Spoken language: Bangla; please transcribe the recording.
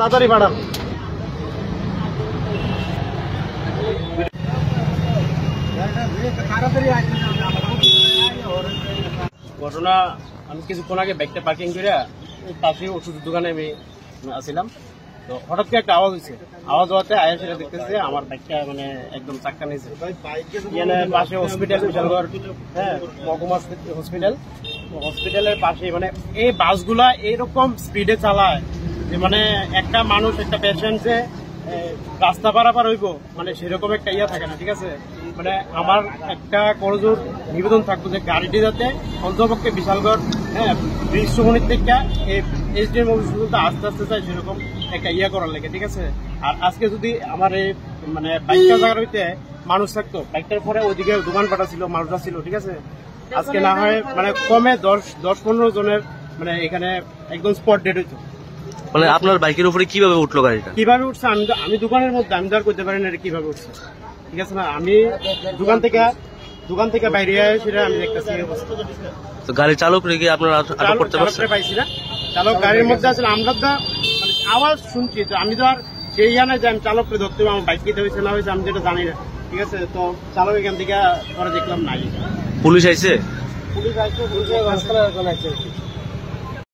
তাড়াতাড়ি পাঠান। ঘটনা, আমি কিছুক্ষণ আগে বাইকটা পার্কিং করে পাশে ওষুধের দোকানে আমি আসছিলাম, তো হঠাৎ করে একটা আওয়াজ হয়েছে। আওয়াজ হওয়াতে আয়া সেটা দেখতেছে আমার বাইকটা মানে একদম চাক্কা নিয়েছে। পাশে হসপিটাল, বিশালগড় মহকুমা হসপিটাল, হসপিটালের পাশে মানে এই বাসগুলা এইরকম স্পিডে চালায় যে মানে একটা মানুষ, একটা পেশেন্টে রাস্তা পারাপার হইব মানে সেরকম একটা ইয়া থাকে না, ঠিক আছে। মানে আমার একটা করজোর নিবেদন থাকতো যে গাড়িটি যাতে অন্তপক্ষে বিশালগড় বিশ্বমণির থেকে এসডিএম অফিস পর্যন্ত আস্তে আস্তে চাই, সেরকম একটা ইয়া করার লাগে, ঠিক আছে। আর আজকে যদি আমার এই মানে বাইকটা জায়গার হইতে মানুষ থাকতো, বাইকটার পরে ওইদিকে দোকানপাটা ছিল, মানুষরা ছিল, ঠিক আছে, আজকে না হয় মানে কমে 10-15 জনের মানে এখানে একদম স্পট ডেট হইতো। মানে আপনার বাইকের উপরে কিভাবে উঠলো গাড়িটা? কিভাবে উঠছে আমি দোকানের মধ্যে, আমি তো আর করতে পারি না কিভাবে উঠছে, ঠিক আছে না। আমি দোকান থেকে বাইরে সেটা আমি দেখতেছি। তো গাড়ির চালক রেখে আপনারা আটক করতে পারছেন? পাইছি না, চালক গাড়ির মধ্যে আসলে আমরা তো মানে আওয়াজ শুনছি, তো আমি তো আর সেই জানে যে আমি চালককে ধরতে আমার বাইক কিনতে হয়েছে না হয়েছে আমি যেটা জানি না, ঠিক আছে। তো চালক এখান থেকে পরে দেখলাম নাই। পুলিশ আইছে? পুলিশ আইছে,